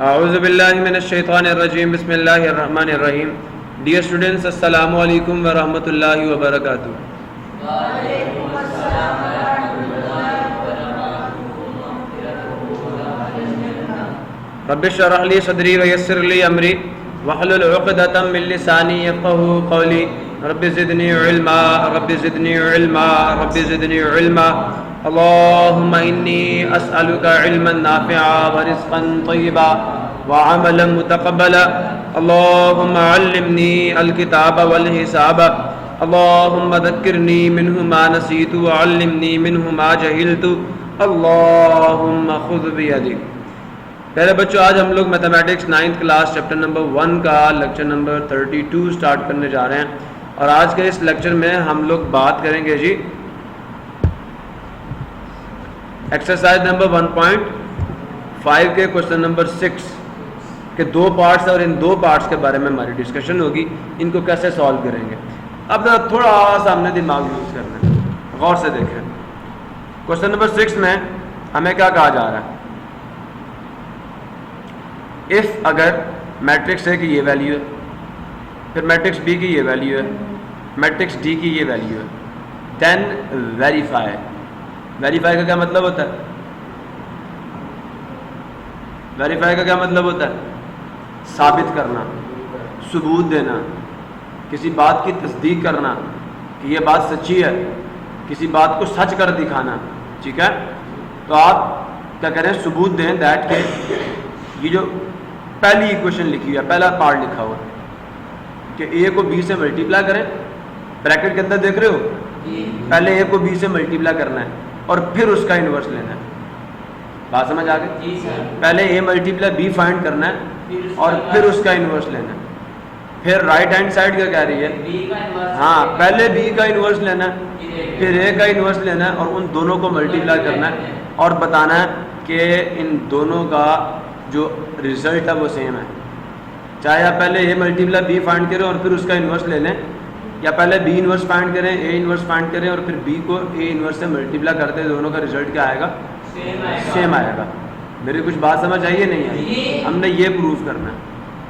औज़ुबिल्लाहिमिनश्शैतानिर्रजीम बिस्मिल्लाहिर्रहमानिर्रहीम। Dear students, अस्सलामु अलैकुम व रहमतुल्लाहि व बरकातुहू। रब्बि इश्रह ली सदरी व यस्सिर ली अमरी वहलुल उक़दतम मिन लिसानी यफ़क़हू क़ौली। Rabbi ज़िदनी इल्मा rabbi ज़िदनी इल्मा rabbi ज़िदनी इल्मा। अल्लाहुम्मा इन्नी अस्अलुका इल्मन नाफ़िअ व रिज़्क़न तय्यिबा व अमलन मुतक़ब्बला। अल्लाहुम्मा अल्लिमनी अल-किताब वल हिसाब। अल्लाहुम्मा ज़क्किरनी मिन्हु मा नसीतु व अल्लिमनी मिन्हु मा जहिलतु। अल्लाहुम्मा ख़ुज़ बियदी। पहले बच्चों, आज हम लोग mathematics 9th class chapter number 1 का लेक्चर नंबर 32 स्टार्ट करने जा रहे हैं। और आज के इस लेक्चर में हम लोग बात करेंगे जी एक्सरसाइज नंबर 1.5 के क्वेश्चन नंबर 6 के दो पार्ट्स और इन दो पार्ट्स के बारे में हमारी डिस्कशन होगी। इनको कैसे सॉल्व करेंगे, अब थोड़ा सा हमने दिमाग यूज़ करना है, गौर से देखें। क्वेश्चन नंबर 6 में हमें क्या कहा जा रहा है? इफ़ अगर मैट्रिक्स ए की ये वैल्यू है, फिर मैट्रिक्स बी की ये वैल्यू है, मैट्रिक्स डी की ये वैल्यू है, देन वेरीफाई। वेरीफाई का क्या मतलब होता है? वेरीफाई का क्या मतलब होता है? साबित करना, सबूत देना, किसी बात की तस्दीक करना कि ये बात सच्ची है, किसी बात को सच कर दिखाना। ठीक है, तो आप क्या करें, सबूत दें दैट के ये जो पहली इक्वेशन लिखी हुई है, पहला पार्ट लिखा हुआ है कि ए को बी से मल्टीप्लाई करें। ब्रैकेट के अंदर देख रहे हो, पहले ए को बी से मल्टीप्लाई करना है और फिर उसका इन्वर्स लेना है। बात समझ आ गई? पहले ए मल्टीप्लाई बी फाइंड करना है और फिर उसका इन्वर्स लेना है। फिर राइट हैंड साइड क्या कह रही है? हाँ, पहले बी का इन्वर्स लेना है, फिर ए का इन्वर्स लेना है और उन दोनों को मल्टीप्लाई करना है और बताना है कि इन दोनों का जो रिजल्ट है वो सेम है। चाहे आप पहले ए मल्टीप्लाई बी फाइंड करें और फिर उसका इन्वर्स ले लें, या पहले बी इन्वर्स फाइंड करें, ए इन्वर्स फाइंड करें और फिर बी को ए इन्वर्स से मल्टीप्लाई करते हैं, दोनों का रिजल्ट क्या आएगा? सेम आएगा। मेरी कुछ बात समझ आई है नहीं आई? हमने ये प्रूव करना है।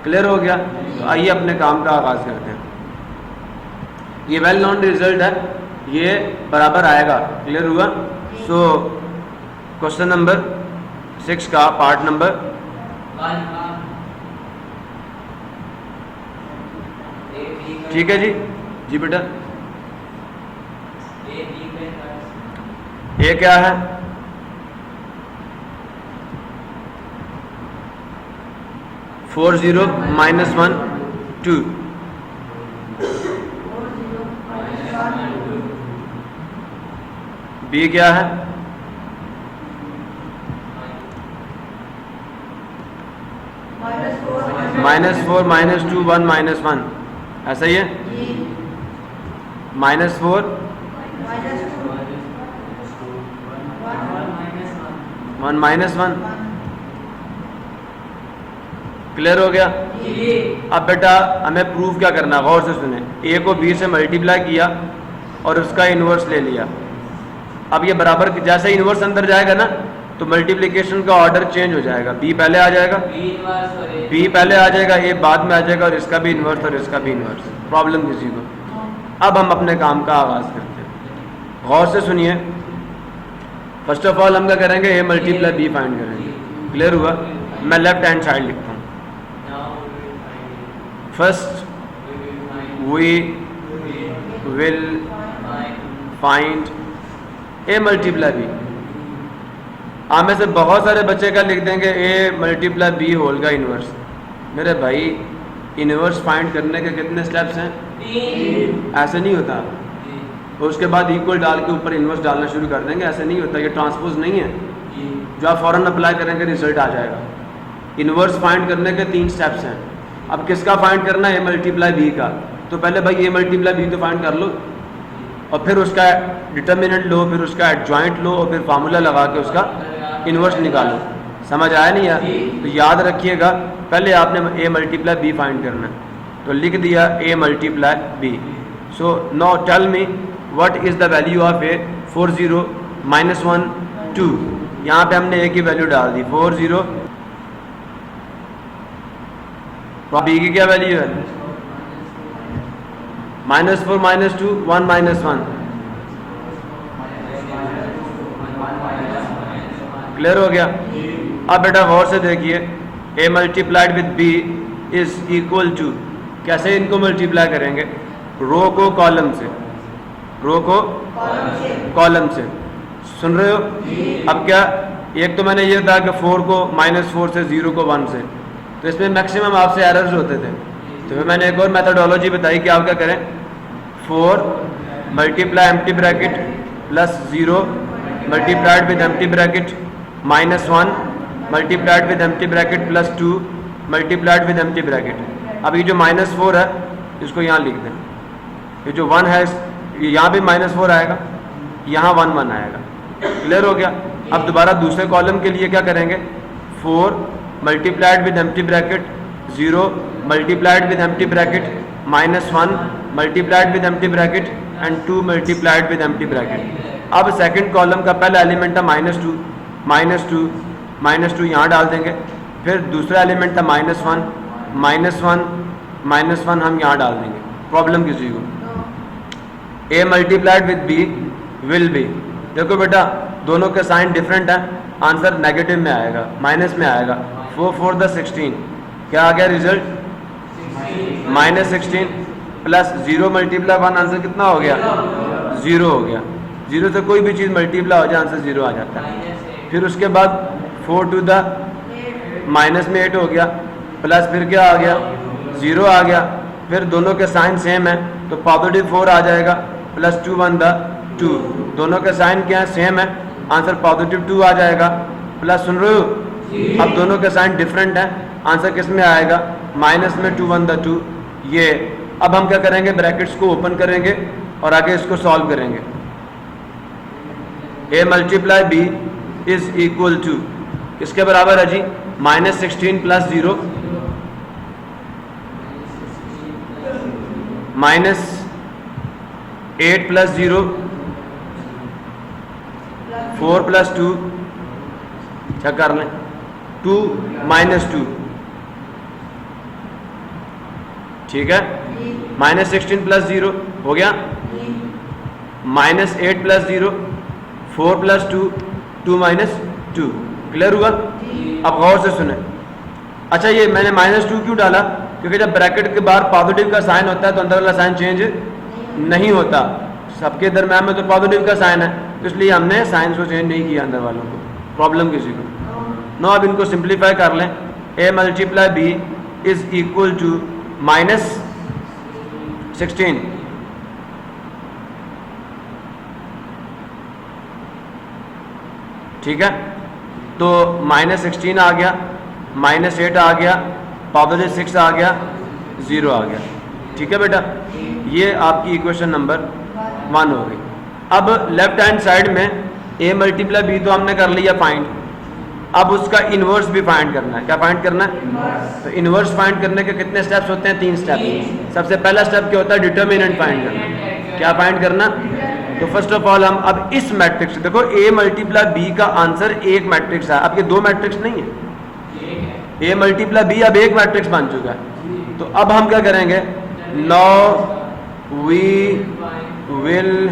क्लियर हो गया? तो आइए अपने काम का आगाज़ करते हैं। ये वेल नोन रिजल्ट है, ये बराबर आएगा। क्लियर हुआ? सो क्वेश्चन नंबर 6 का पार्ट नंबर ठीक है जी बेटा। ए क्या है? फोर 0 -1 2। बी क्या है? -4 -2 1 -1। ऐसा ही है? -4 1 -1। क्लियर हो गया? अब बेटा हमें प्रूफ क्या करना है, गौर से सुने। ए को बी से मल्टीप्लाई किया और उसका इन्वर्स ले लिया। अब ये बराबर जैसे इन्वर्स अंदर जाएगा ना, तो मल्टीप्लिकेशन का ऑर्डर चेंज हो जाएगा। बी पहले आ जाएगा, बी पहले आ जाएगा, ए बाद में आ जाएगा और इसका भी इन्वर्स और इसका भी इन्वर्स। प्रॉब्लम किसी को? अब हम अपने काम का आगाज़ करते हैं। गौर से सुनिए। फर्स्ट ऑफ ऑल हम क्या करेंगे? ए मल्टीप्लाई बी फाइंड करेंगे। क्लियर हुआ? मैं लेफ्ट हैंड साइड लिखता हूँ। First we will find A multiply B. आप में से बहुत सारे बच्चे क्या लिख देंगे? ए मल्टीप्लाई बी होल का इन्वर्स। मेरे भाई, इन्वर्स फाइंड करने के कितने स्टेप्स हैं? 3। ऐसे नहीं होता। तो उसके बाद इक्वल डाल के ऊपर इन्वर्स डालना शुरू कर देंगे, ऐसे नहीं होता। ये ट्रांसपोज नहीं है जो आप फ़ौरन अप्लाई करेंगे रिजल्ट आ जाएगा। इन्वर्स फाइंड करने के 3 स्टेप्स हैं। अब किसका फाइंड करना है? ए मल्टीप्लाई बी का। तो पहले भाई ए मल्टीप्लाई बी तो फाइंड कर लो और फिर उसका डिटर्मिनेंट लो, फिर उसका एडजॉइंट लो और फिर फार्मूला लगा के उसका इन्वर्स निकालो। समझ आया नहीं यार? तो याद रखिएगा, पहले आपने ए मल्टीप्लाई बी फाइंड करना है, तो लिख दिया A multiply B. So now tell me what is the value of A? 40 -1 2। यहाँ पे हमने ए की वैल्यू डाल दी 40 बी की क्या वैल्यू है? -4 -2 1 -1। क्लियर हो गया? अब बेटा गौर से देखिए, a multiplied with b is equal to, कैसे इनको मल्टीप्लाई करेंगे? रो को कॉलम से, रो को कॉलम से। सुन रहे हो? अब क्या, एक तो मैंने ये था कि 4 को -4 से, 0 को 1 से, तो इसमें मैक्सिमम आपसे एरर्स होते थे। तो फिर मैंने एक और मेथडोलॉजी बताई कि आप क्या करें, 4 multiply empty bracket plus 0 multiplied with empty bracket -1 multiplied with empty bracket plus 2 multiplied with empty bracket. अब ये जो -4 है इसको यहाँ लिख दें, ये जो 1 है यहाँ भी -4 आएगा, यहाँ 1 1 आएगा। क्लियर हो गया? अब दोबारा दूसरे कॉलम के लिए क्या करेंगे, 4 multiplied with empty bracket 0 multiplied with empty bracket -1 multiplied with empty bracket and 2 multiplied with empty bracket. अब सेकंड कॉलम का पहला एलिमेंट है -2 -2 यहाँ डाल देंगे, फिर दूसरा एलिमेंट था -1 -1 हम यहाँ डाल देंगे। प्रॉब्लम किसी को? a multiplied with b will be, देखो बेटा दोनों के साइन डिफरेंट है, आंसर नेगेटिव में आएगा, माइनस में आएगा। 4 4 द 16, क्या आ गया रिजल्ट? -16 प्लस 0 मल्टीप्लाई 1, आंसर कितना हो गया? 0 हो गया। 0 से कोई भी चीज़ मल्टीप्लाई हो जाए आंसर 0 आ जाता है। फिर उसके बाद 4 2 द माइनस में 8 हो गया, प्लस फिर क्या आ गया? 0 आ गया। फिर दोनों के साइन सेम है तो पॉजिटिव 4 आ जाएगा, प्लस 2 1 द 2, दोनों के साइन क्या है? सेम है, आंसर पॉजिटिव 2 आ जाएगा। प्लस सुन रहे हो? अब दोनों के साइन डिफरेंट है, आंसर किस में आएगा? माइनस में 2 1 द 2। ये अब हम क्या करेंगे, ब्रैकेट्स को ओपन करेंगे और आगे इसको सॉल्व करेंगे। a multiply b is equal to, किसके बराबर है जी? -16 प्लस 0 -8 प्लस 0 4 प्लस 2, चेक कर लें, 2 -2, ठीक है। -16 प्लस 0 हो गया, -8 प्लस 0 4 प्लस 2 2 -2। क्लियर हुआ? अब गौर से सुने। अच्छा, ये मैंने -2 क्यों डाला? क्योंकि जब ब्रैकेट के बाहर पॉजिटिव का साइन होता है तो अंदर वाला साइन चेंज नहीं होता, सबके दरम्यान में तो पॉजिटिव का साइन है, तो इसलिए हमने साइन को चेंज नहीं किया अंदर वालों को। प्रॉब्लम किसी को? नो। अब इनको सिंप्लीफाई कर लें। a multiply b is equal to -16, ठीक है। तो -16 आ गया, -8 आ गया, पॉजिटिव 6 आ गया, 0 आ गया, ठीक है बेटा। ये आपकी इक्वेशन नंबर 1 हो गई। अब लेफ्ट हैंड साइड में a मल्टीप्लाई b तो हमने कर लिया फाइंड, अब उसका इन्वर्स भी फाइंड करना है। क्या फाइंड करना है? तो इन्वर्स फाइंड करने के कितने स्टेप्स होते हैं? 3 स्टेप। सबसे पहला स्टेप क्या होता है? डिटर्मिनेंट फाइंड करना। क्या फाइंड करना? तो फर्स्ट ऑफ ऑल हम अब इस मैट्रिक्स, देखो a मल्टीप्लाई b का आंसर एक मैट्रिक्स है, अब ये 2 मैट्रिक्स नहीं है, a मल्टीप्लाई b अब एक मैट्रिक्स बन चुका है। तो अब हम क्या करेंगे? नाउ वी विल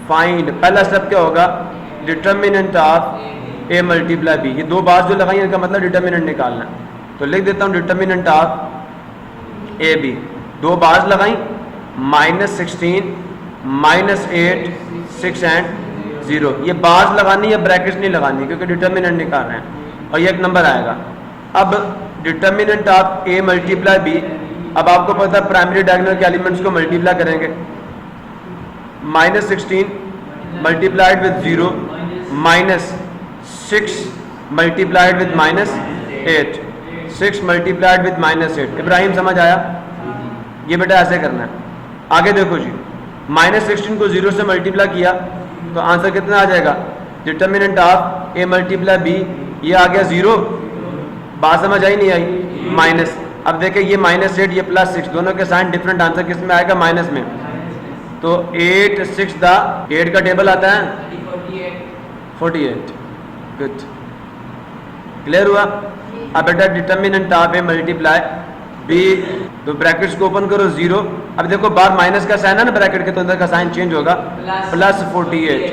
फाइंड, पहला स्टेप क्या होगा? Determinant of a multiply b। ये 2 बार जो लगाई इनका मतलब डिटर्मिनेंट निकालना है, तो लिख देता हूँ डिटर्मिनेंट ऑफ ए बी। 2 बार लगाई, -16 -8 6 एंड 0। ये बार्स लगानी है, ब्रैकेट्स नहीं लगानी, क्योंकि डिटर्मिनेंट निकाल रहे हैं और ये एक नंबर आएगा। अब determinant of a multiply b, अब आपको पता है प्राइमरी डायगोनल के एलिमेंट्स को मल्टीप्लाई करेंगे। -16 multiplied with 0 -6 multiplied with -8 6 multiplied with -8। Ibrahim समझ आया? ये बेटा ऐसे करना है। आगे देखो जी, -16 को 0 से मल्टीप्लाई किया तो आंसर कितना आ जाएगा? Determinant of a multiply b, ये आ गया 0। बात समझ आई नहीं आई? माइनस। अब देखिए ये -8 ये +6, दोनों के साइन डिफरेंट, आंसर किस में आएगा? माइनस में। तो 8 6 द 8 का टेबल आता है 48। गुड, क्लियर हुआ? अब बेटा determinant of A multiply B, तो ब्रैकेट्स को ओपन करो 0। अब देखो बाहर माइनस का साइन है ना ब्रैकेट के, तो अंदर का साइन चेंज होगा, plus 48।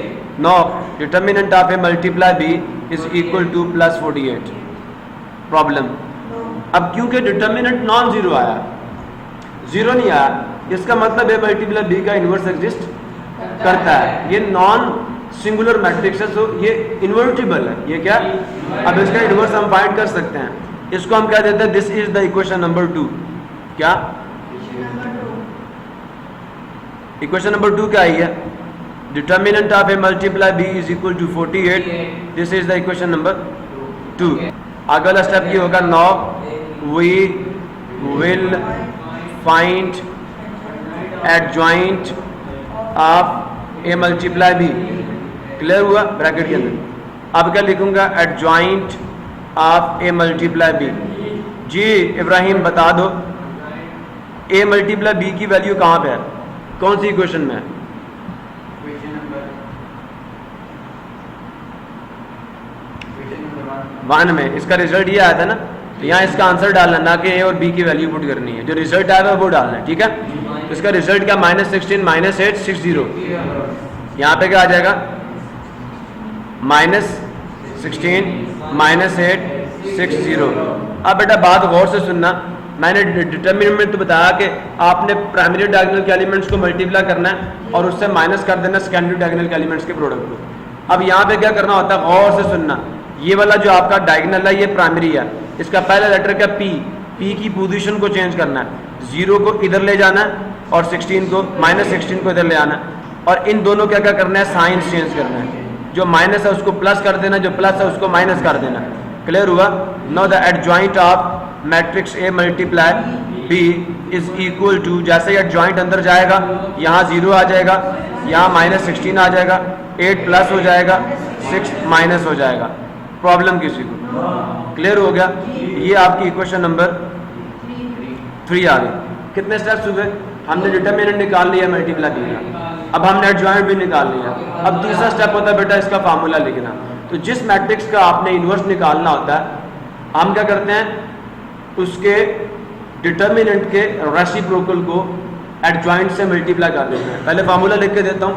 No determinant of A multiply B is equal to plus 48। Problem, अब क्योंकि डिटर्मिनेंट नॉन जीरो आया, जीरो नहीं आया, इसका मतलब ए मल्टीप्लाई बी का इन्वर्स एग्जिस्ट करता है। ये नॉन सिंगुलर मैट्रिक्स है, तो ये इन्वर्टिबल है। ये क्या, अब इसका इन्वर्स हम फाइंड कर सकते हैं। इसको हम क्या देते हैं, this is the equation number 2। क्या इक्वेशन नंबर 2 क्या आई है, determinant of A multiply B is equal to 48। This is the equation number 2। आगे वाला स्टेप ये होगा, now we will find adjoint of A multiply B. Clear हुआ bracket के अंदर। अब क्या लिखूंगा, adjoint of A multiply B. जी इब्राहिम बता दो, ए मल्टीप्लाई बी की वैल्यू कहाँ पे है, कौन सी इक्वेशन में है? वन में। इसका रिजल्ट ये आया था ना, तो यहाँ इसका आंसर डालना, ना कि ए और बी की वैल्यू पुट करनी है। जो रिजल्ट आया वो डालना है, ठीक है। तो इसका रिजल्ट क्या, -16 -8 60। यहाँ पे क्या आ जाएगा, -16 -8 60। अब बेटा बात गौर से सुनना, मैंने डिटर्मिनेंट में तो बताया कि आपने प्राइमरी डायगोनल के एलिमेंट्स को मल्टीप्लाई करना है और उससे माइनस कर देना सेकेंडरी डायगोनल के एलिमेंट्स के प्रोडक्ट को। अब यहाँ पे क्या करना होता है, गौर से सुनना, ये वाला जो आपका डायगोनल है ये प्राइमरी है, इसका पहला लेटर क्या, पी की पोजीशन को चेंज करना है। 0 को इधर ले जाना है और 16 को -16 को इधर ले आना है, और इन दोनों क्या क्या करना है, साइंस चेंज करना है। जो माइनस है उसको प्लस कर देना, जो प्लस है उसको माइनस कर देना। क्लियर हुआ। Now the adjoint of matrix A multiply B is equal to, जैसे ही एडजॉइंट अंदर जाएगा यहाँ 0 आ जाएगा, यहाँ -16 आ जाएगा, 8 प्लस हो जाएगा, 6 माइनस हो जाएगा। प्रॉब्लम किसी को क्लियर हो गया। ये आपकी इक्वेशन नंबर 3 आ गई। कितने स्टेप्स हुए, हमने डिटर्मिनेंट निकाल लिया मल्टीप्लाई बी का, अब हमने एडजॉइंट भी निकाल लिया। अब तीसरा स्टेप होता है बेटा इसका फार्मूला लिखना। तो जिस मैट्रिक्स का आपने इन्वर्स निकालना होता है, हम क्या करते हैं, उसके डिटर्मिनेंट के रेसिप्रोकल को एडजॉइंट से मल्टीप्लाई कर देते हैं। पहले फार्मूला लिख के देता हूँ,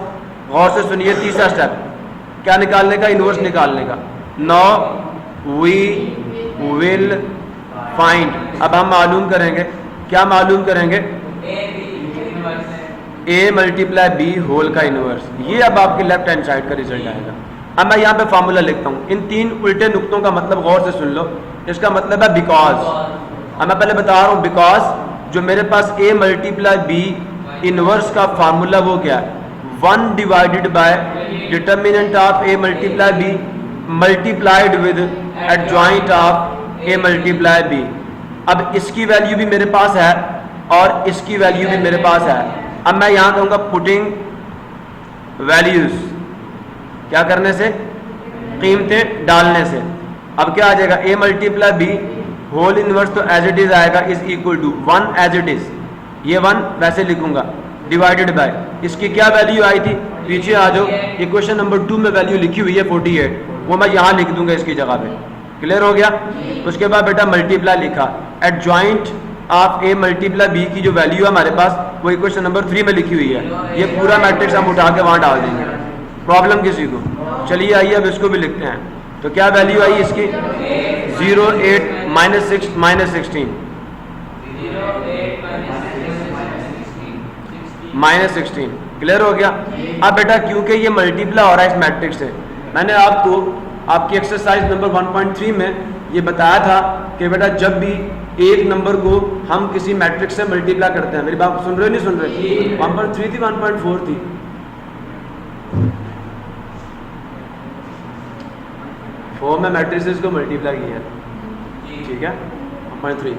गौर से सुनिए। तीसरा स्टेप क्या निकालने का, इन्वर्स निकालने का। नाउ वी विल फाइंड, अब हम मालूम करेंगे, क्या मालूम करेंगे, ए मल्टीप्लाई बी होल का इनवर्स। ये अब आपके लेफ्ट हैंड साइड का रिजल्ट आएगा। अब मैं यहाँ पे फार्मूला लिखता हूँ। इन 3 उल्टे नुक्तों का मतलब गौर से सुन लो। इसका मतलब है बिकॉज, अब मैं पहले बता रहा हूँ, बिकॉज जो मेरे पास ए मल्टीप्लाई बी इनवर्स का फार्मूला वो क्या है, 1 divided by determinant of A multiply B multiplied with adjoint of A multiply B. अब इसकी वैल्यू भी मेरे पास है और इसकी वैल्यू भी मेरे पास है। अब मैं यहाँ कहूँगा पुटिंग वैल्यूज, क्या करने से, कीमतें डालने से। अब क्या आ जाएगा, A multiply B whole inverse तो एज इट इज आएगा, is equal to 1 as it is, ये 1 वैसे लिखूंगा, डिवाइडेड बाय इसकी क्या वैल्यू आई थी, पीछे आ जाओ, इक्वेशन नंबर 2 में वैल्यू लिखी हुई है 48, वो मैं यहाँ लिख दूंगा इसकी जगह पे। क्लियर हो गया। उसके बाद बेटा मल्टीप्लाई लिखा, adjoint of A multiply B की जो वैल्यू है हमारे पास वो इक्वेशन नंबर 3 में लिखी हुई है। ये पूरा मैट्रिक्स हम उठा के वहाँ डाल देंगे। प्रॉब्लम किसी को, चलिए आइए अब इसको भी लिखते हैं। तो क्या वैल्यू आई इसकी, 0 8 -6 -16 -16। क्लियर हो गया। अब बेटा क्योंकि ये मल्टीप्लाई हो रहा है इस मैट्रिक्स से, मैंने आपको आपकी एक्सरसाइज नंबर 1.3 में ये बताया था कि बेटा जब भी एक नंबर को हम किसी मैट्रिक्स से मल्टीप्लाई करते हैं, मेरी बात सुन रहे हो नहीं सुन रहे, 1.3 थी 1.4 थी, फोर में मैट्रिसेस को मल्टीप्लाई किया, ठीक है 1.3।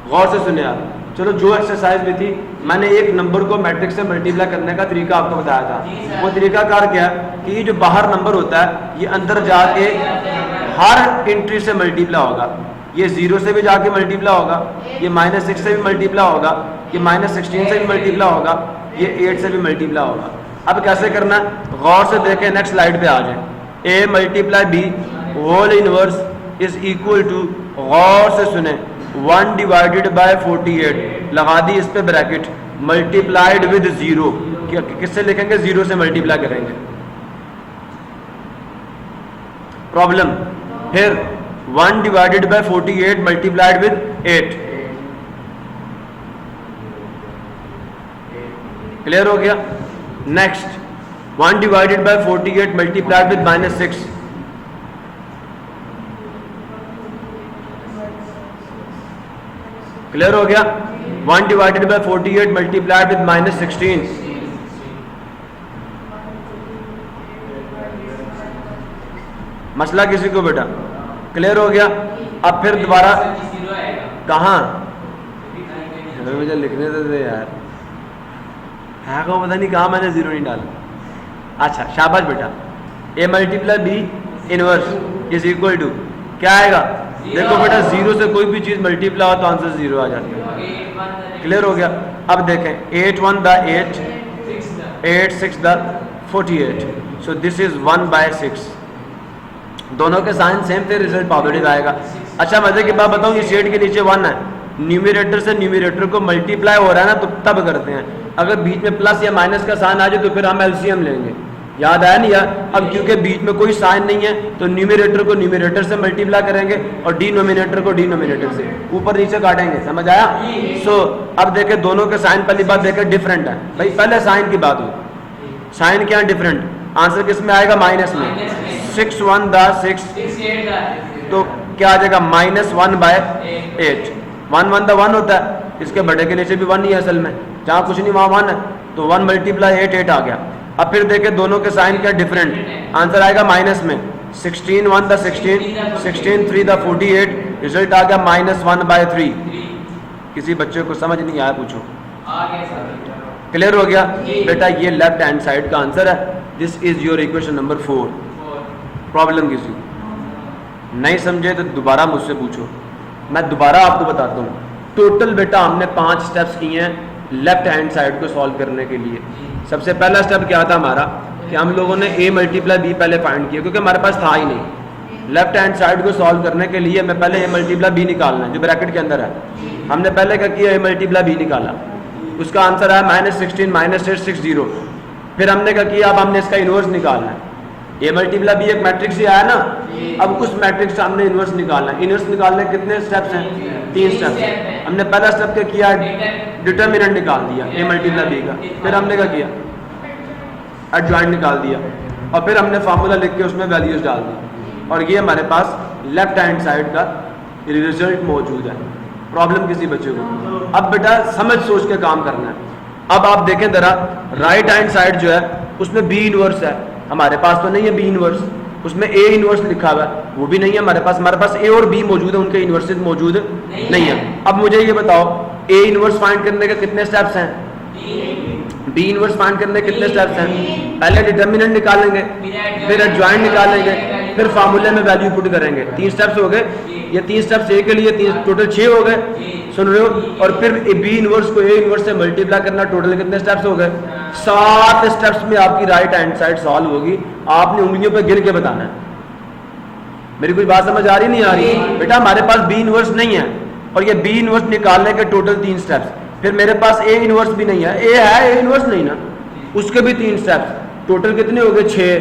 गौर से सुने आप। चलो जो एक्सरसाइज भी थी, मैंने एक नंबर को मैट्रिक्स से मल्टीप्लाई करने का तरीका आपको बताया था। वो तरीका कार क्या कि ये जो बाहर नंबर होता है ये अंदर जाके हर एंट्री से मल्टीप्लाई होगा। ये 0 से भी जाके मल्टीप्लाई होगा, ये -6 से भी मल्टीप्लाई होगा, ये -16 से भी मल्टीप्लाई होगा, ये 8 से भी मल्टीप्लाई होगा। अब कैसे करना, गौर से देखें, नेक्स्ट स्लाइड पे आ जाए। A multiply B whole inverse is equal to, गौर से सुने, 1 डिवाइडेड बाय 48 लगा दी इस पे ब्रैकेट, मल्टीप्लाइड विद 0, किससे लिखेंगे? 0 से मल्टीप्लाई करेंगे। प्रॉब्लम, फिर 1 divided bye 48 multiplied with 8, clear हो गया? Next 1 divided bye 48 multiplied with -6, clear हो गया? 1 डिवाइडेड बाय 48 मल्टीप्लाइड विद -16, मसला किसी को बेटा क्लियर हो गया? अब फिर दोबारा कहाँ, मुझे लिखने दे यार, है को पता नहीं कहाँ मैंने 0 नहीं डाला। अच्छा शाबाश बेटा, a multiply b inverse is equal to क्या आएगा? देखो बेटा 0 से कोई भी चीज मल्टीप्लाई हो तो आंसर 0 आ जाता है, क्लियर हो गया? अब देखें 8 1 the 8, 8 6 the 48, so this is 1/6, दोनों के साइन सेम थे, रिजल्ट पॉजिटिव आएगा। अच्छा मजे की बात बताऊं, ये शेड के नीचे 1 है, न्यूमरेटर से न्यूमरेटर को मल्टीप्लाई हो रहा है ना, तो तब करते हैं। अगर बीच में प्लस या माइनस का साइन आ जाए तो फिर हम एलसीएम लेंगे, याद आया नहीं यार? अब क्योंकि बीच में कोई साइन नहीं है तो न्यूमरेटर को न्यूमरेटर से मल्टीप्लाई करेंगे और डिनोमिनेटर को डिनोमिनेटर से, ऊपर नीचे काटेंगे, समझ आया? सो अब देखें दोनों के साइन, पहली बात देखें डिफरेंट है भाई, पहले साइन की बात हुई, साइन क्या डिफरेंट, आंसर किस में आएगा? माइनस में। 6 1 द 6, तो क्या आ जाएगा? -1/8, 1 1 द 1 होता है, इसके बड़े के नीचे भी 1 ही है असल में, जहाँ कुछ नहीं वहाँ 1 है, तो 1 × 8 8 आ गया। अब फिर देखें दोनों के साइन क्या डिफरेंट, आंसर आएगा माइनस में। 16 1 द 16, 16 3 द 48, रिजल्ट आ गया -1/3। किसी बच्चे को समझ नहीं आया पूछो, क्लियर हो गया? बेटा ये लेफ्ट हैंड साइड का आंसर है, this is your equation number 4। Problem किसी नहीं समझे तो दोबारा मुझसे पूछो, मैं दोबारा आपको बताता हूँ। टोटल बेटा हमने 5 स्टेप्स किए हैं लेफ्ट हैंड साइड को सॉल्व करने के लिए। सबसे पहला स्टेप क्या था हमारा कि हम लोगों ने a मल्टीप्लाई b पहले फाइंड किया, क्योंकि हमारे पास था ही नहीं। लेफ्ट हैंड साइड को सॉल्व करने के लिए हमें पहले a मल्टीप्लाई b निकालना है, जो ब्रैकेट के अंदर है। हमने पहले क्या किया? a मल्टीप्लाई b निकाला, उसका आंसर आया -16 -860। फिर हमने क्या किया? अब हमने इसका इनवर्स निकालना है। a मल्टीप्लाई b एक मैट्रिक्स ही आया ना, अब उस मैट्रिक्स से हमने इनवर्स निकालना है। इनवर्स निकालने के कितने स्टेप्स हैं? 3 स्टेप्स। हमने पहला स्टेप क्या किया? डिटर्मिनेंट निकाल दिया a मल्टीप्लाई b का। फिर हमने क्या किया? एडजॉइंट निकाल दिया, और फिर हमने फार्मूला लिख के उसमें वैल्यूज डाल दी, और ये हमारे पास लेफ्ट हैंड साइड का रिजल्ट मौजूद है। प्रॉब्लम किसी बच्चे को? अब बेटा समझ सोच के काम करना है। अब आप देखें जरा, राइट हैंड साइड जो है उसमें b इनवर्स है, हमारे पास तो नहीं है b इनवर्स, उसमें a इनवर्स लिखा हुआ है, वो भी नहीं है हमारे पास। हमारे पास a और b मौजूद है, उनके इनवर्सेस मौजूद नहीं है। अब मुझे ये बताओ, a इनवर्स फाइंड करने के कितने स्टेप्स हैं? b इनवर्स फाइंड करने के कितने स्टेप्स हैं? पहले डिटर्मिनेंट निकालेंगे, फिर एडजॉइंट निकालेंगे, फिर फार्मूले में वैल्यू पुट करेंगे। 3 स्टेप्स हो गए, ये 3 स्टेप्स a के लिए, 3 टोटल 6 हो गए, सुन रहे हो? और फिर b इनवर्स को a इनवर्स से मल्टीप्लाई करना, टोटल कितने स्टेप्स हो गए? 7 स्टेप्स में आपकी राइट हैंड साइड सॉल्व होगी। आपने उंगलियों पे गिन के बताना है। मेरी कोई बात समझ आ रही नहीं आ रही? बेटा हमारे पास b इनवर्स नहीं है, और ये b इनवर्स निकालने के टोटल 3 स्टेप्स। फिर मेरे पास a इनवर्स भी नहीं है, a है a इनवर्स नहीं ना, उसके भी 3 स्टेप्स, टोटल कितने हो गए? 6।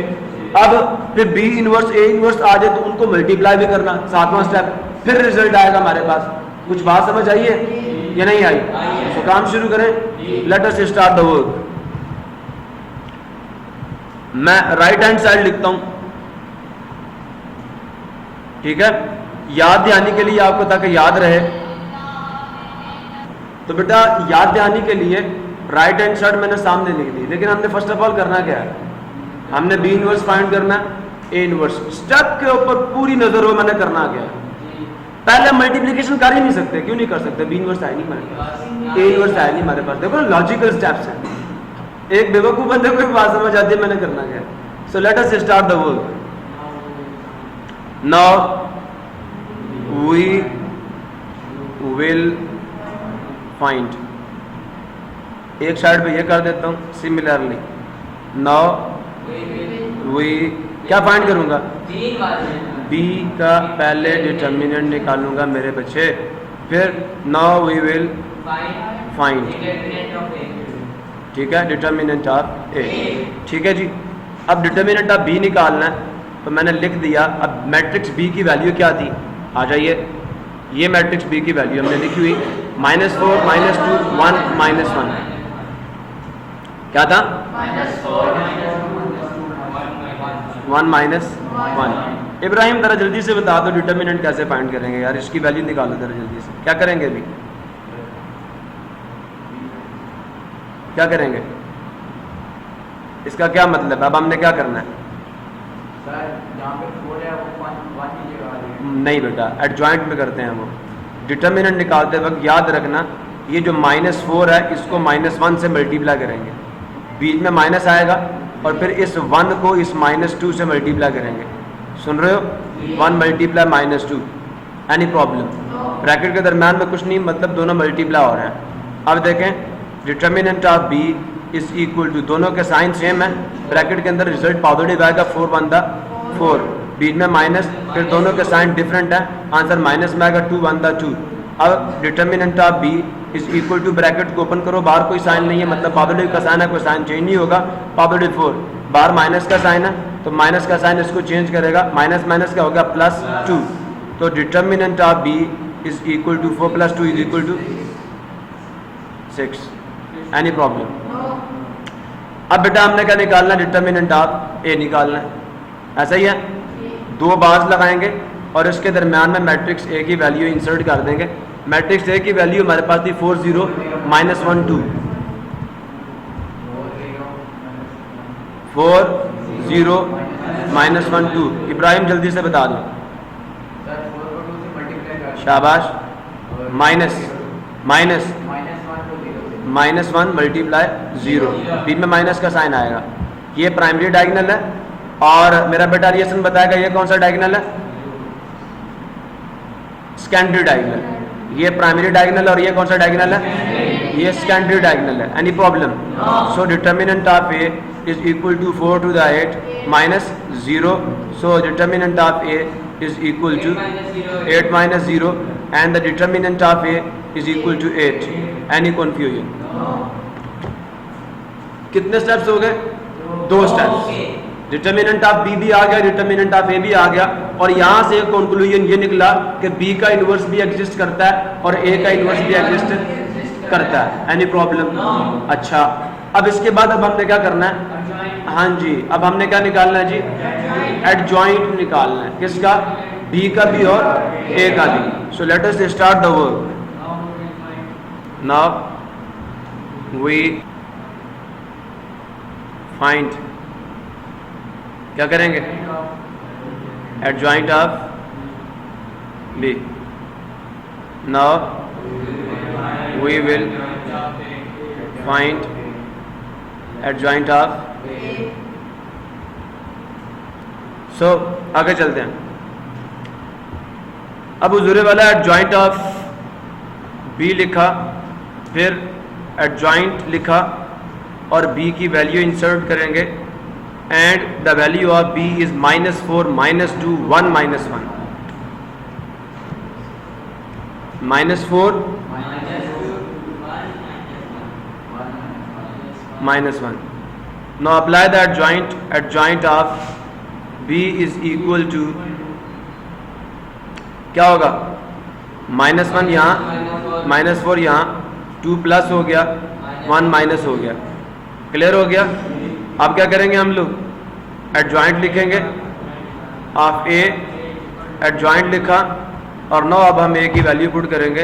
अब फिर b इनवर्स a इनवर्स आ जाए तो उनको मल्टीप्लाई भी करना, 7वां स्टेप, फिर रिजल्ट आएगा हमारे पास। कुछ बात समझ आई है या नहीं आई? तो काम शुरू करें, late us start the work. मैं राइट हैंड साइड लिखता हूं, ठीक है, याद दहानी के लिए आपको, ताकि याद रहे। तो बेटा याद दहानी के लिए राइट हैंड साइड मैंने सामने लिख दी, लेकिन हमने फर्स्ट ऑफ ऑल करना क्या है? हमने b इनवर्स फाइंड करना, a इनवर्स। स्टेप के ऊपर पूरी नजर हो मैंने करना क्या है? पहले मल्टीप्लिकेशन कर ही नहीं सकते, क्यों नहीं कर सकते? b इनवर्स है नहीं हमारे पास, a इनवर्स है नहीं हमारे पास। देखो लॉजिकल स्टेप्स हैं, एक बेवकूफ बंदे को भी बात समझ आती है मैंने करना क्या है। So let us start the work. Now we will find, एक साइड पे ये कर देता हूं, सिमिलरली नाउ वी क्या फाइंड करूंगा? b का पहले डिटर्मिनेंट निकालूंगा मेरे बच्चे, फिर नाउ वी विल फाइंड, ठीक है, डिटर्मिनेंट ऑफ ए। ठीक है जी। अब डिटर्मिनेंट ऑफ बी निकालना है, तो मैंने लिख दिया। अब मैट्रिक्स बी की वैल्यू क्या थी, आ जाइए, ये मैट्रिक्स बी की वैल्यू हमने लिखी हुई -4 -2 1 -1। क्या था? -1 -1। इब्राहिम जरा जल्दी से बता दो डिटर्मिनेंट कैसे फाइंड करेंगे यार, इसकी वैल्यू निकालो जरा जल्दी से। क्या करेंगे अभी, क्या करेंगे, इसका क्या मतलब है? अब हमने क्या करना है? नहीं बेटा, एडजॉइंट में करते हैं वो। डिटर्मिनेंट निकालते वक्त याद रखना, ये जो -4 है इसको -1 से मल्टीप्लाई करेंगे, बीच में माइनस आएगा, और फिर इस 1 को इस -2 से मल्टीप्लाई करेंगे। सुन रहे हो? 1 × -2। Any problem? ब्रैकेट के दरम्यान में कुछ नहीं, मतलब दोनों मल्टीप्लाई हो रहे हैं। अब देखें, determinant of B is equal to, दोनों के साइन सेम है, ब्रैकेट के अंदर रिजल्ट पॉजिटिव आएगा, 4 × 1 = 4, बीच में माइनस, फिर दोनों के साइन डिफरेंट है, आंसर माइनस में आएगा, 2 × 1 = 2। अब determinant of B is equal to, bracket को ओपन करो, बाहर कोई साइन नहीं है, मतलब पॉजिटिव का साइन है, कोई साइन चेंज नहीं होगा, +4, बाहर माइनस का साइन है, तो माइनस का साइन इसको चेंज करेगा, माइनस माइनस क्या होगा, +2। तो determinant of B is equal to 4 + 2 = 6। Any problem? अब बेटा हमने क्या निकालना है, डिटर्मिनेंट ऑफ ए निकालना है, ऐसा ही है। 2 बार्स लगाएंगे और इसके दरम्यान में मैट्रिक्स ए की वैल्यू इंसर्ट कर देंगे। मैट्रिक्स ए की वैल्यू हमारे पास थी 4 0 -1 2, 4 0 -1 2। इब्राहिम जल्दी से बता दो। शाबाश। माइनस -1 × 0, बीच में माइनस का साइन आएगा। ये प्राइमरी डायगोनल है, और मेरा बेटा रिएशन बताएगा ये कौन सा डायगोनल है, सेकेंडरी डायगोनल। ये प्राइमरी डायगोनल और ये कौन सा डायगोनल है, ये सेकेंडरी डायगोनल है। Any problem? So determinant of A is equal to 4 to the 8 -0, so determinant of A is equal to 8 - 0, and the determinant of A is equal to 8। Any confusion? कितने steps हो गए? 2 steps. Determinant of B भी आ गया, determinant of ए भी आ गया, और यहाँ से कंक्लूजन ये निकला कि बी का इन्वर्स भी एग्जिस्ट करता है और ए का इन्वर्स भी एग्जिस्ट करता है। Any problem? अच्छा, अब इसके बाद अब हमने क्या करना है? हाँ जी, अब हमने क्या निकालना है जी? एडजॉइंट निकालना है। किसका? बी का भी और ए का भी। So let us start the work. Now we find, क्या करेंगे? Adjoint of B. Now we will find adjoint of. So आगे चलते हैं। अब हुजूरे वाला एडजॉइंट ऑफ बी लिखा, फिर एडजॉइंट लिखा और बी की वैल्यू इंसर्ट करेंगे, and the value of B is -4 -2 1 -1 -4 -1। Now apply the adjoint of b is equal to, क्या होगा? -1 यहाँ, -4 यहाँ, 2 प्लस हो गया, 1 माइनस हो गया। क्लियर हो गया? अब क्या करेंगे हम लोग? एडजॉइंट लिखेंगे ऑफ ए, एडजॉइंट लिखा, और नो अब हम ए की वैल्यू पुट करेंगे,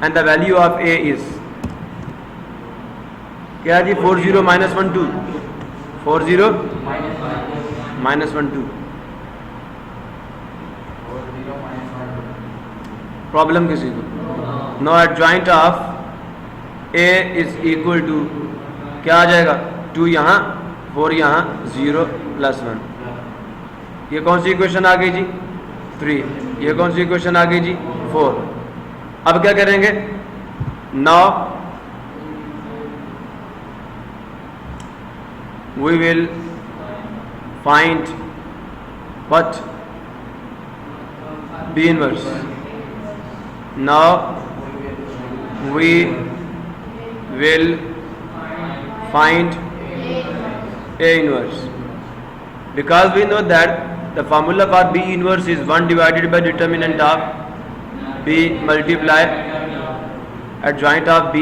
and the value of A is क्या जी? 4 0 -1 2, 4 0 -1 2। प्रॉब्लम किसी को? No adjoint of A is equal to क्या आ जाएगा? 2 यहाँ, 4 यहाँ, 0 + 1। ये कौन सी इक्वेशन आ गई जी? 3। ये कौन सी इक्वेशन आ गई जी? 4। अब क्या करेंगे? Now we will find what? B inverse. Now we will find A inverse, because we know that the formula for B inverse is 1 divided by determinant of B multiply adjoint of B.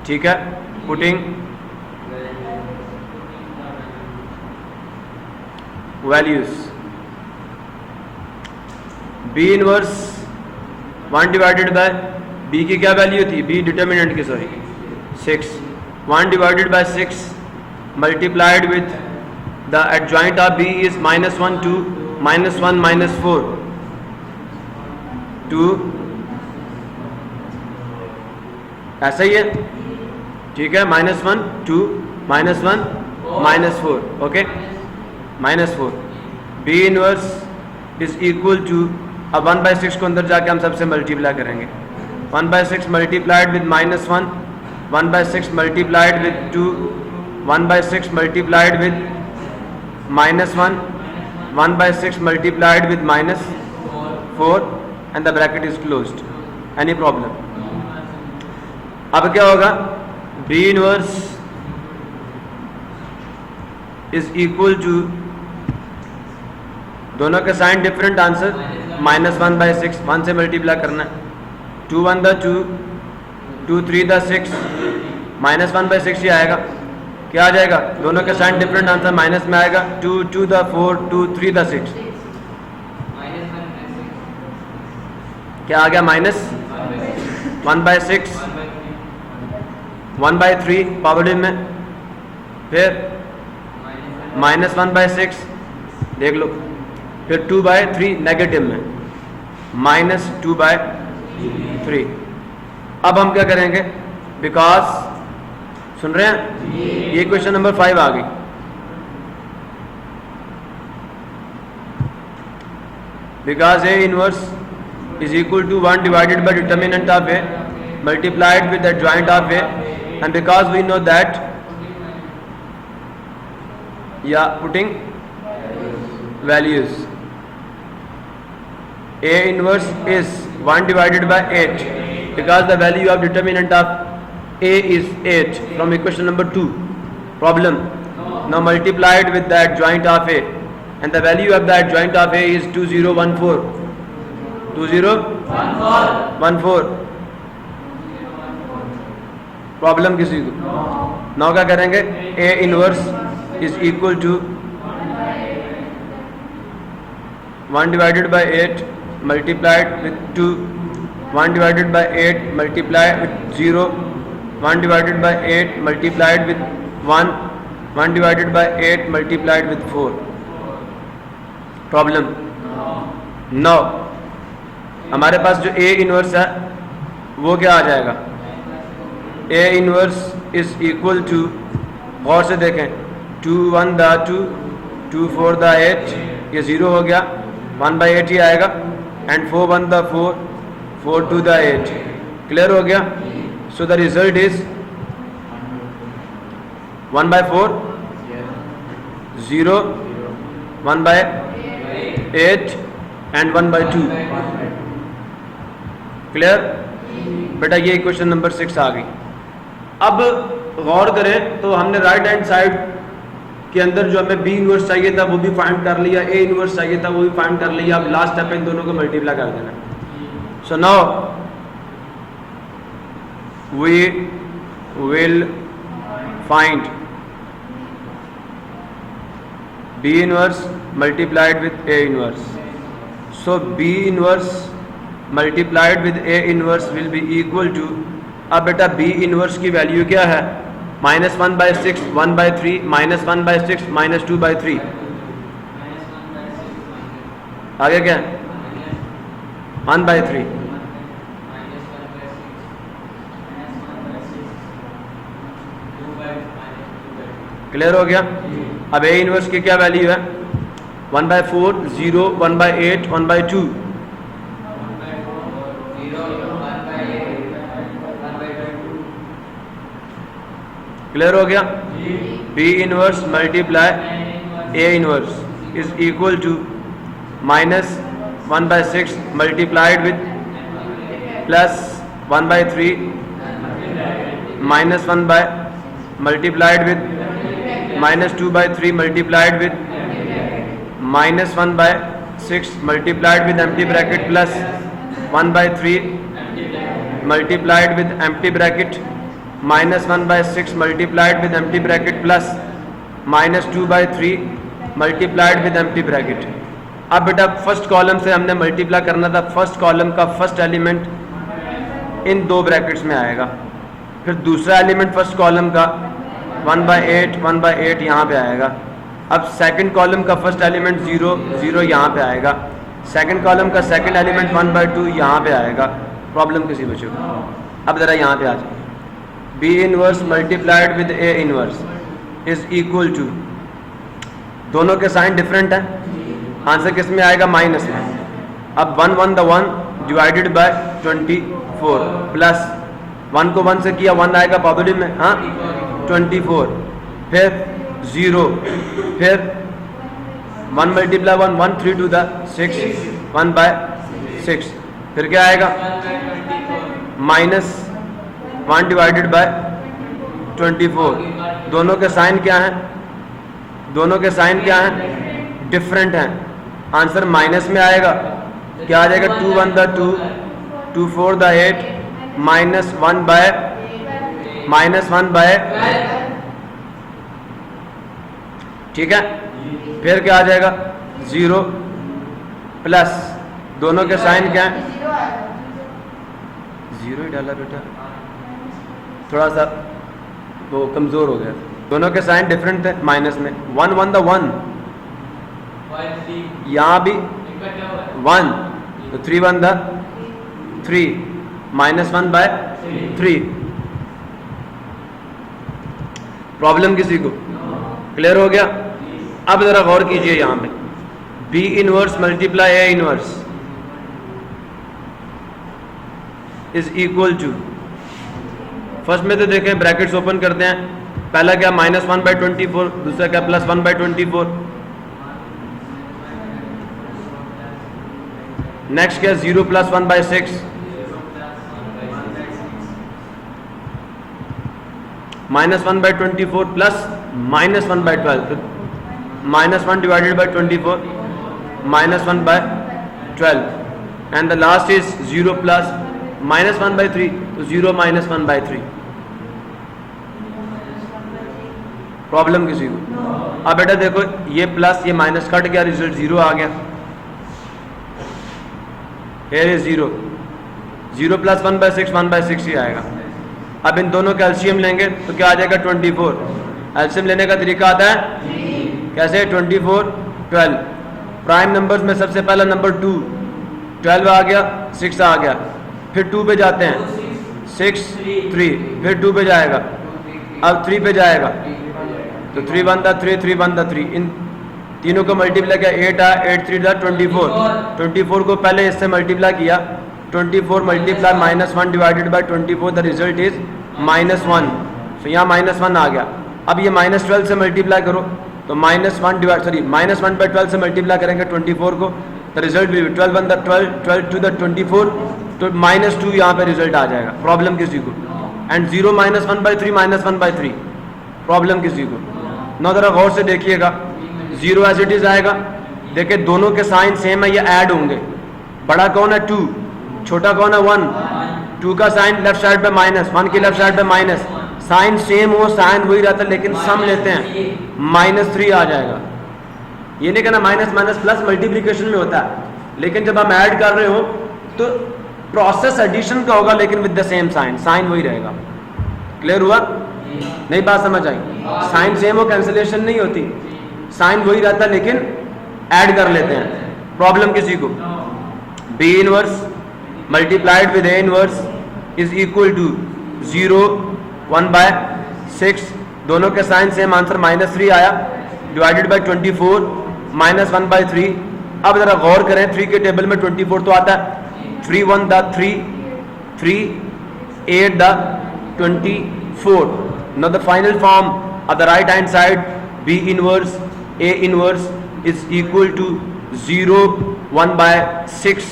ठीक है, putting values. B inverse 1 divided by B की क्या value थी, B determinant की, sorry 6. 1 divided by 6 multiplied with the adjoint of B is -1 2 -1 -4 2, ऐसा ही है, ठीक है. -1 2 -1 -4, okay, -4. B inverse is equal to, अब 1/6 को अंदर जाके हम सबसे मल्टीप्लाई करेंगे. 1/6 multiplied with -1, 1/6 multiplied with 2, 1/6 multiplied with -1, 1/6 multiplied with -4 and the bracket is closed. Any problem? अब क्या होगा, B inverse is equal to, दोनों के साइन डिफरेंट, आंसर -1/6, 1 से मल्टीप्लाई करना है. 2 1 द 2, 2 3 द 6, -1/6 ही आएगा. क्या आ जाएगा, दोनों के साइन डिफरेंट, आंसर माइनस में आएगा. 2 2 द 4, 2 3 द 6, क्या आ गया, -1/6, 1/3 पॉजिटिव में, फिर -1/6 देख लो, फिर 2/3 नेगेटिव में, -2/3. अब हम क्या करेंगे, बिकॉज, सुन रहे हैं, ये क्वेश्चन नंबर 5 आ गई. Because A inverse is equal to 1 divided by determinant of A multiplied with the adjoint of A, and because we know that, putting values, A inverse is 1 divided by 8, because the value of determinant of A is 8 from equation number 2. Problem. Now multiplied with the adjoint of A, and the value of the adjoint of A is 2014. 2014. Problem किसी को? Now क्या करेंगे, A inverse is equal to 1 divided by 8 multiplied with 2, 1 divided by 8 multiplied with 0, 1 divided by 8 multiplied with 1, 1 divided by 8 multiplied with 4. Problem. Now हमारे पास जो A inverse है वो क्या आ जाएगा, A inverse is equal to, गौर से देखें, 2 1 द 2, 2 4 द 8, ये 0 हो गया, 1/8 ही आएगा, एंड 4 1 द 4, 4 2 द 8. क्लियर हो गया? So the result is 1/4, 0, 1/8 and 1/2. Clear बेटा? ये क्वेश्चन नंबर 6 आ गई. अब गौर करें तो हमने राइट हैंड साइड के अंदर जो हमें B इनवर्स चाहिए था वो भी फाइंड कर लिया, A इनवर्स चाहिए था वो भी फाइंड कर लिया. अब लास्ट स्टेप इन दोनों को मल्टीप्लाई कर देना. So now we will find B inverse multiplied with A inverse. So B inverse multiplied with A inverse will be equal to, अब बेटा B इनवर्स की वैल्यू क्या है, -1/6, 1/3, -1/6, -2/3. आगे क्या है, 1/3. क्लियर हो गया? अब A इनवर्स की क्या वैल्यू है, 1/4, 0, 1/8, 1/2. क्लियर हो गया? B inverse multiply A inverse is equal to -1/6 multiplied with 1 by 3 minus 1 by multiplied with minus 2 by 3 multiplied with minus 1 by 6 multiplied with empty bracket plus 1 by 3 multiplied with empty bracket minus 1 by 6 multiplied with empty bracket plus minus 2 by 3 multiplied with empty bracket. अब बेटा first column से हमने multiply करना था, first column का first element in दो brackets में आएगा, फिर दूसरा एलिमेंट फर्स्ट कॉलम का 1 by 8 यहाँ पे आएगा। अब सेकंड कॉलम का फर्स्ट एलिमेंट 0 0 यहाँ पे आएगा, सेकंड कॉलम का सेकंड एलिमेंट 1 by 2 यहाँ पे आएगा। प्रॉब्लम किसी बच्चों को? अब ज़रा यहाँ पे आ जाए, B inverse multiplied with A inverse is equal to, दोनों के साइन डिफरेंट है, आंसर किस में आएगा? माइनस में। अब 1 1 द 1 डिवाइडेड बाय 24 प्लस 1 को 1 से किया 1 आएगा पॉजिटिव में, हाँ 24, फिर 0, फिर 1 मल्टीप्लाई 1 1 3 टू द 6 1 by 6, फिर क्या आएगा? Minus 1 divided bye 24। दोनों के साइन क्या हैं? दोनों के साइन क्या हैं? डिफरेंट हैं, आंसर माइनस में आएगा। क्या आ जाएगा? 2 1 द 2 2 4 द 8 माइनस 1 बाय ठीक है, फिर क्या आ जाएगा? 0 प्लस, दोनों के साइन क्या है? 0 ही डाला बेटा, थोड़ा सा वो कमज़ोर हो गया। दोनों के साइन डिफरेंट थे माइनस में। 1 1 द 1, यहाँ भी 1, तो 3 1 द 3 माइनस 1 by 3। प्रॉब्लम किसी को क्लियर हो गया? अब जरा गौर कीजिए यहाँ पे, B inverse multiply A inverse is equal to, first में तो देखें ब्रैकेट्स ओपन करते हैं, पहला क्या? माइनस 1 by 24, दूसरा क्या? प्लस 1 by 24, नेक्स्ट क्या? 0 plus 1 by 6, minus 1 by 24 plus minus 1 by 12, minus 1 divided by 24 minus 1 by 12, and the last is 0 plus minus 1 by 3, तो 0 माइनस 1 by 3। प्रॉब्लम किसी को? अब बेटा देखो, ये प्लस ये माइनस कट गया, रिजल्ट 0 आ गया। here is 0, 0 plus 1 by 6 1 by 6 ही आएगा। अब इन दोनों का एलसीएम लेंगे तो क्या आ जाएगा? 24। एलसीएम लेने का तरीका आता है कैसे? 24 12, प्राइम नंबर्स में सबसे पहला नंबर 2, 12 आ गया, 6 आ गया, फिर 2 पे जाते हैं, 6 3, फिर 2 पे जाएगा, अब 3 पे जाएगा, तो 3 1 द 3 3 1 द 3, इन तीनों को मल्टीप्लाई किया, 8 आया, 8 3 द 24, 24 को पहले इससे मल्टीप्लाई किया, 24 multiply minus 1 divided by 24, the result is minus 1, तो यहाँ माइनस 1 आ गया। अब ये माइनस 12 से मल्टीप्लाई करो, तो माइनस 1 by 12 से मल्टीप्लाई करेंगे 24 को, द रिजल्ट भी 12 1 द 12, 12 2 द 24, तो माइनस 2 यहाँ पे रिजल्ट आ जाएगा। प्रॉब्लम किसी को? And 0 minus 1 by 3 minus 1 by 3, problem किसी को? ना जरा गौर से देखिएगा, 0 एज इट इज आएगा। देखिए दोनों के साइन सेम है, ये ऐड होंगे। बड़ा कौन है? 2, छोटा कौन है? 1। 2 का साइन लेफ्ट साइड पे माइनस, 1 की लेफ्ट साइड पे माइनस, साइन सेम हो, साइन वही रहता है, लेकिन सम लेते हैं, -3 आ जाएगा। ये नहीं कहना माइनस माइनस प्लस मल्टीप्लिकेशन में होता है, लेकिन जब हम ऐड कर रहे हो तो प्रोसेस एडिशन का होगा, लेकिन with the same sign, sign वही रहेगा। क्लियर हुआ? नहीं बात समझ आई? साइन सेम हो, कैंसिलेशन नहीं होती, साइन वही रहता है, लेकिन ऐड कर लेते हैं। प्रॉब्लम किसी को? B inverse multiplied with A inverse is equal to 0 1 by 6, दोनों के साइन सेम, आंसर -3 आया, डिवाइडेड बाई 24 माइनस 1 by 3। अब जरा गौर करें, 3 के टेबल में 24 तो आता है, 3 1 the 3 3 8 the 24। Now the final form of the right hand side, B inverse A inverse is equal to 0 1 by 6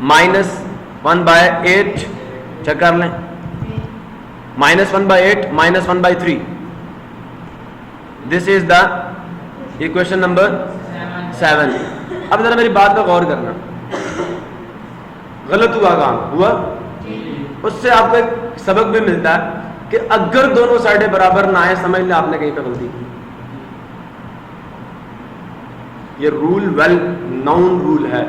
minus 1/8 check कर लें, -1/8 -1/3, this is the equation number 7। अब जरा मेरी बात पर गौर करना, गलत हुआ काम हुआ, उससे आपको एक सबक भी मिलता है कि अगर दोनों साइडें बराबर ना आए, समझ लें आपने कहीं पे गलती की। ये रूल वेल नाउन रूल है,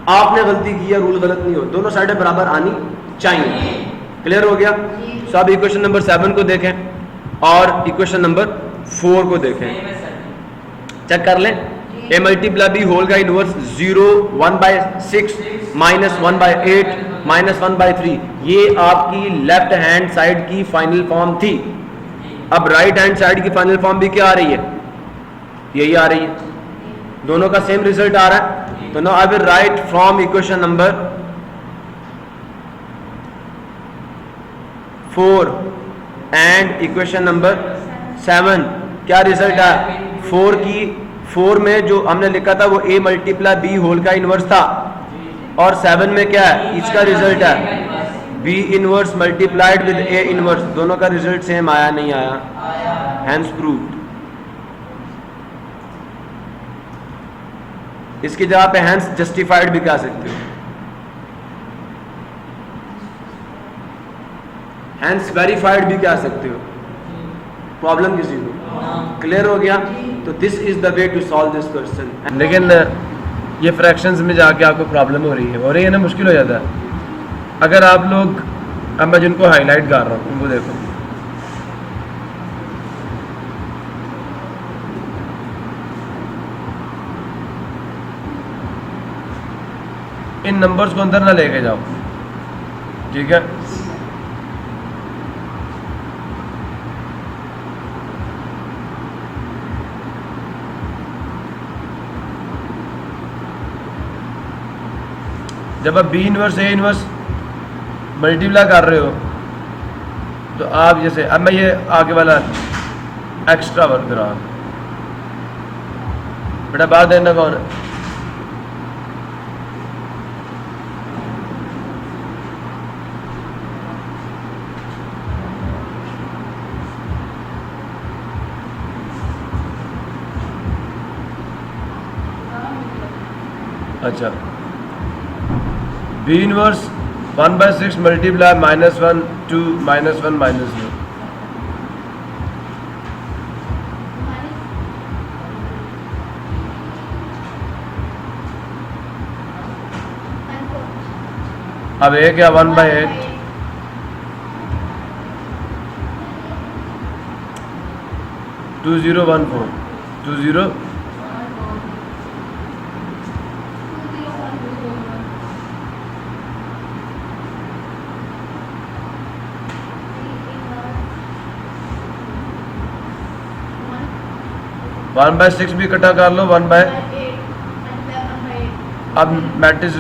आपने गलती की है, रूल गलत नहीं हो, दोनों साइडें बराबर आनी चाहिए। क्लियर हो गया? सो अब इक्वेशन नंबर 7 को देखें और इक्वेशन नंबर 4 को देखें, चेक कर लें। a मल्टीप्लाई b होल का इनवर्स 0, 1/6 -1/8 -1/3, ये आपकी लेफ्ट हैंड साइड की फाइनल फॉर्म थी। अब राइट हैंड साइड की फाइनल फॉर्म भी क्या आ रही है? यही आ रही है, दोनों का सेम रिजल्ट आ रहा है। तो now I will write from equation number 4 and equation number 7 क्या रिजल्ट आया? 4 में जो हमने लिखा था वो a मल्टीप्लाई b होल का इनवर्स था, और 7 में क्या है? इसका रिजल्ट है b inverse multiplied with a inverse, दोनों का रिजल्ट सेम आया नहीं आया? Hence proved. इसकी जगह पे हैंस जस्टिफाइड भी कह सकते हो, हैंस वेरीफाइड भी कह सकते हो। प्रॉब्लम किसी को क्लियर हो गया? तो this is the way to solve this question. लेकिन ये फ्रैक्शंस में जाके आपको प्रॉब्लम हो रही है ना, मुश्किल हो जाता है। अगर आप लोग, अब मैं जिनको हाईलाइट कर रहा हूँ उनको देखो, इन नंबर्स को अंदर ना लेके जाओ, ठीक है? जब आप b inverse a inverse multiply कर रहे हो तो आप जैसे, अब मैं ये आगे वाला एक्स्ट्रा वर्क करा, बेटा बात देना कौन है? अच्छा, b इनवर्स 1/6 मल्टीप्लाई -1 2 -1 -2, अब a क्या? 1/8 2014 20 1/6 भी इकट्ठा कर लो, 1/8। अब मैट्रिक्स,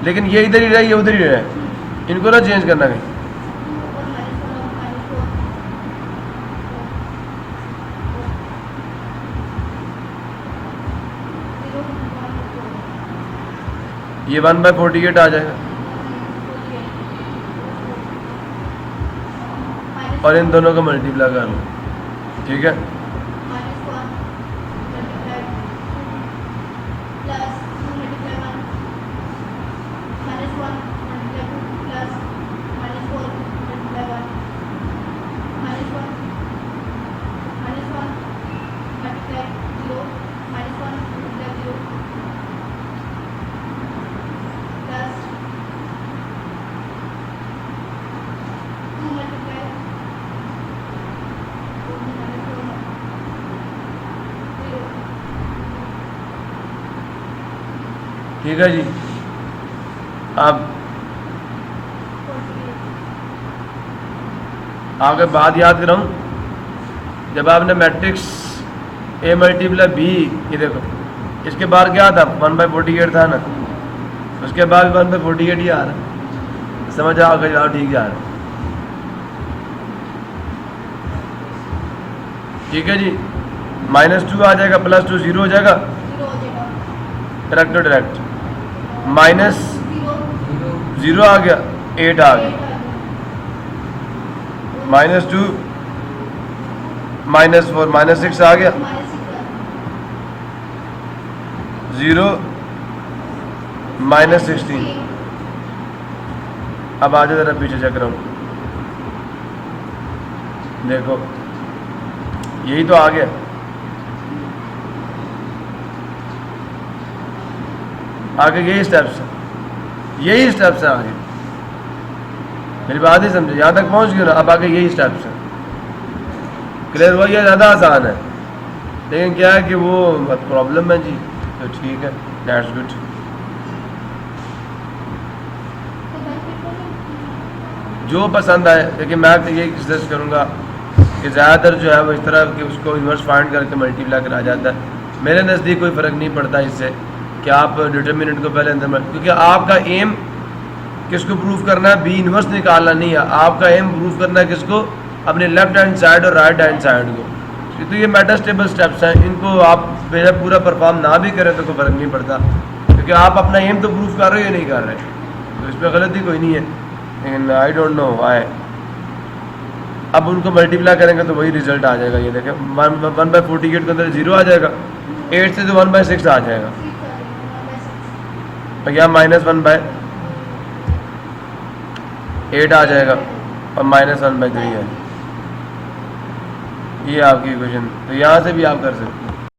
लेकिन ये इधर ही रहे, ये उधर ही रहे, इनको ना चेंज करना कहीं। ये 1/48 आ जाएगा, और इन दोनों को मल्टीप्लाई कर लो, ठीक है? ठीक है जी। अब आगे बात याद कराऊं, जब आपने मैट्रिक्स a मल्टीप्लाई b, ये देखो इसके बाद क्या था? 1/48 था ना, उसके बाद 1/48 ही आ रहा, समझ आओ कि जाओ ठीक जा रहा, ठीक है जी। -2 आ जाएगा, +2 0 हो जाएगा, डायरेक्ट -0 0 आ गया, 8 आ गया, -2 -4 -6 आ गया, 0 -16। अब आगे ज़रा पीछे चेक रहा हूँ, देखो यही तो आ गया। आगे यही स्टेप्स हैं, यही स्टेप्स हैं आगे। मेरी बात ही समझे, यहाँ तक पहुँच गए ना। अब आगे यही स्टेप्स हैं। क्लियर हुआ? ये ज़्यादा आसान है, लेकिन क्या है कि वो प्रॉब्लम है जी। तो ठीक है, दैट्स गुड। जो पसंद आए, लेकिन मैं तो यही सजेस्ट करूँगा कि ज़्यादातर जो है वो इस तरह कि उसको इन्वर्स फाइंड करके मल्टीप्लाई करा जाता है। मेरे नज़दीक कोई फ़र्क नहीं पड़ता इससे कि आप डिटर्मिनेंट को पहले अंदर, क्योंकि आपका एम किसको प्रूव करना है, बी इन्वर्स निकालना नहीं है। आपका एम प्रूव करना है किसको, अपने लेफ्ट हैंड साइड और राइट हैंड साइड को। तो ये मेटास्टेबल स्टेप्स हैं, इनको आप पूरा परफॉर्म ना भी करें तो कोई फ़र्क नहीं पड़ता, क्योंकि आप अपना एम तो प्रूव कर रहे हो या नहीं कर रहे, तो इसमें गलती कोई नहीं है। लेकिन आई डोंट नो व्हाई। अब उनको मल्टीप्लाई करेंगे तो वही रिजल्ट आ जाएगा। ये देखें 1/48 के अंदर 0 आ जाएगा, 8 से तो 1/6 आ जाएगा, और यहाँ -1/8 आ जाएगा और -1/3 है। ये आपकी इक्वेशन, तो यहाँ से भी आप कर सकते हैं।